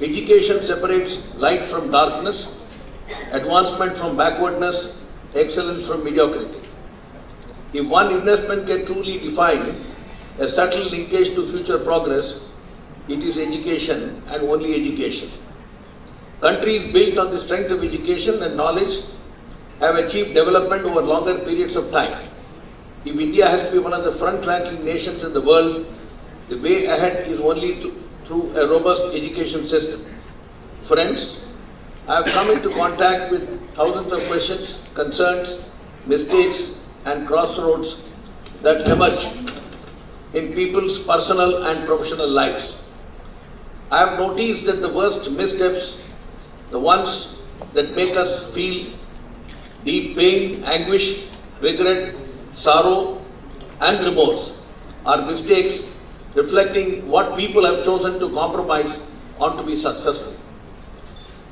Education separates light from darkness, advancement from backwardness, excellence from mediocrity. If one investment can truly define a subtle linkage to future progress, it is education and only education. Countries built on the strength of education and knowledge have achieved development over longer periods of time. If India has to be one of the front-ranking nations in the world, the way ahead is only through a robust education system. Friends, I have come into contact with thousands of questions, concerns, mistakes and crossroads that emerge in people's personal and professional lives. I have noticed that the worst missteps, the ones that make us feel deep pain, anguish, regret, sorrow and remorse, are mistakes reflecting what people have chosen to compromise on to be successful.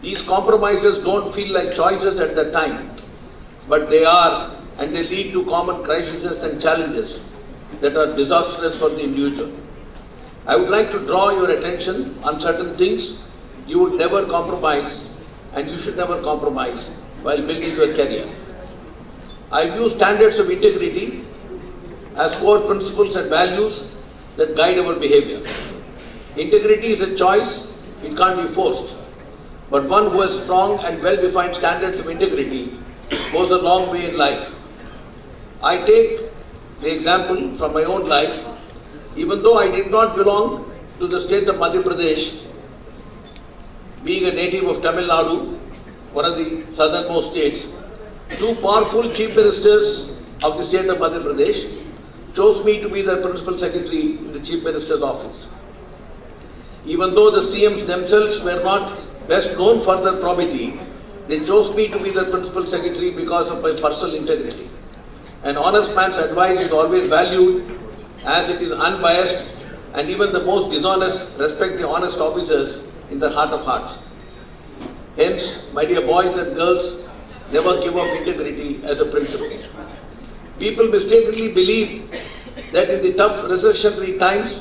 These compromises don't feel like choices at the time, but they are, and they lead to common crises and challenges that are disastrous for the individual. I would like to draw your attention on certain things you would never compromise and you should never compromise while building your career. I view standards of integrity as core principles and values that guide our behavior. Integrity is a choice, it can't be forced. But one who has strong and well-defined standards of integrity goes a long way in life. I take the example from my own life. Even though I did not belong to the state of Madhya Pradesh, being a native of Tamil Nadu, one of the southernmost states, two powerful chief ministers of the state of Madhya Pradesh chose me to be the principal secretary in the chief minister's office. Even though the CMs themselves were not best known for their probity, they chose me to be the principal secretary because of my personal integrity. An honest man's advice is always valued as it is unbiased, and even the most dishonest respect the honest officers in their heart of hearts. Hence, my dear boys and girls, never give up integrity as a principle. People mistakenly believe that in the tough recessionary times,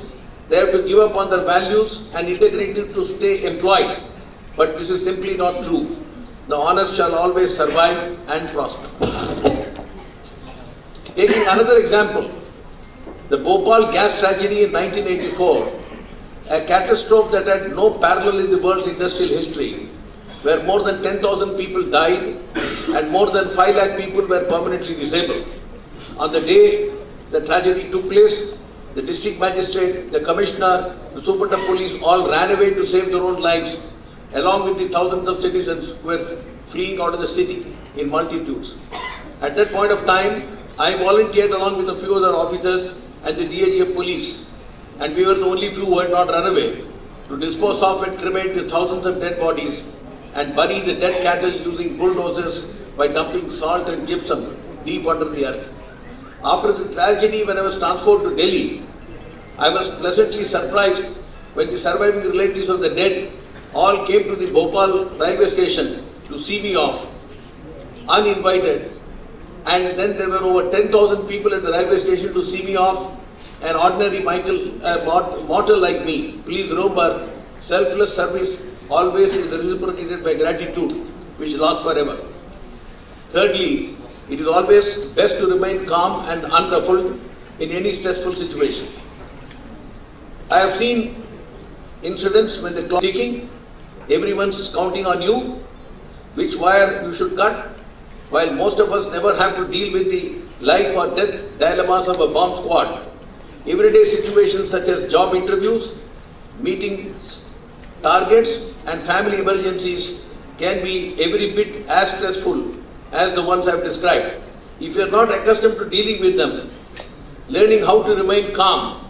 they have to give up on their values and integrity to stay employed. But this is simply not true. The honest shall always survive and prosper. Taking another example, the Bhopal gas tragedy in 1984, a catastrophe that had no parallel in the world's industrial history, where more than 10,000 people died and more than 5 lakh people were permanently disabled. On the day the tragedy took place, the district magistrate, the commissioner, the superintendent of police all ran away to save their own lives, along with the thousands of citizens who were fleeing out of the city in multitudes. At that point of time, I volunteered along with a few other officers and the DIG of police, and we were the only few who had not run away, to dispose of and cremate the thousands of dead bodies and bury the dead cattle using bulldozers by dumping salt and gypsum deep under the earth. After the tragedy, when I was transferred to Delhi, I was pleasantly surprised when the surviving relatives of the dead all came to the Bhopal railway station to see me off, uninvited. And then there were over 10,000 people at the railway station to see me off, an ordinary mortal like me. Please remember, selfless service always is reciprocated by gratitude, which lasts forever. Thirdly, it is always best to remain calm and unruffled in any stressful situation. I have seen incidents when the clock is ticking, everyone's counting on you, which wire you should cut, while most of us never have to deal with the life or death dilemmas of a bomb squad. Everyday situations such as job interviews, meetings, targets and family emergencies can be every bit as stressful as the ones I have described. If you are not accustomed to dealing with them, learning how to remain calm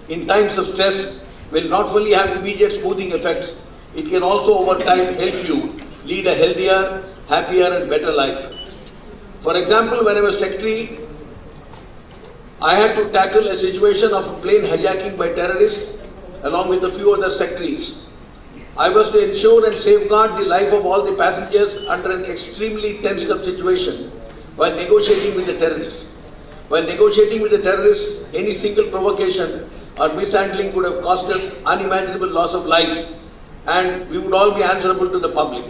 in times of stress will not only have immediate smoothing effects, it can also over time help you lead a healthier, happier and better life. For example, when I was secretary, I had to tackle a situation of a plane hijacking by terrorists along with a few other secretaries. I was to ensure and safeguard the life of all the passengers under an extremely tensed up situation while negotiating with the terrorists. While negotiating with the terrorists, any single provocation or mishandling could have cost us unimaginable loss of life and we would all be answerable to the public.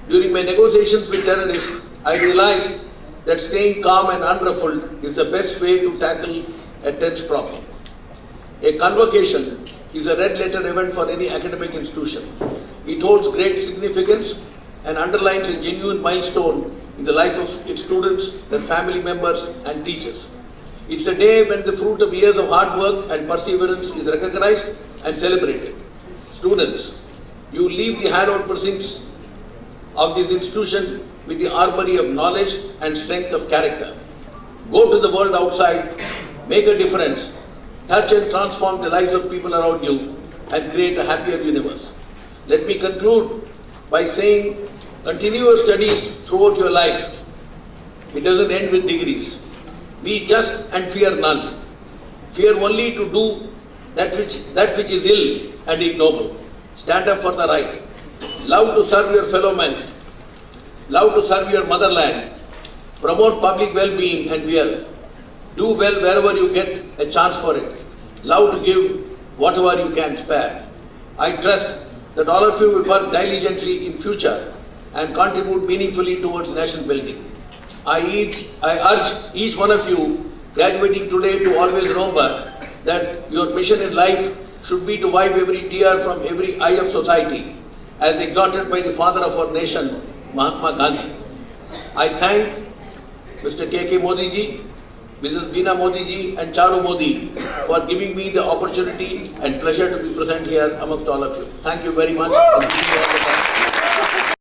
During my negotiations with terrorists, I realized that staying calm and unruffled is the best way to tackle a tense problem. A convocation is a red letter event for any academic institution. It holds great significance and underlines a genuine milestone in the life of its students, their family members and teachers. It's a day when the fruit of years of hard work and perseverance is recognized and celebrated. Students, you leave the hallowed precincts of this institution with the armory of knowledge and strength of character. Go to the world outside, make a difference, touch and transform the lives of people around you, and create a happier universe. Let me conclude by saying, continue your studies throughout your life. It doesn't end with degrees. Be just and fear none. Fear only to do that which is ill and ignoble. Stand up for the right. Love to serve your fellow men. Love to serve your motherland. Promote public well-being and weal. Do well wherever you get a chance for it. Love to give whatever you can spare. I trust that all of you will work diligently in future and contribute meaningfully towards nation building. I urge each one of you graduating today to always remember that your mission in life should be to wipe every tear from every eye of society, as exhorted by the father of our nation, Mahatma Gandhi. I thank Mr. K.K. Modi ji, Mrs. Veena Modi ji and Charu Modi for giving me the opportunity and pleasure to be present here amongst all of you. Thank you very much.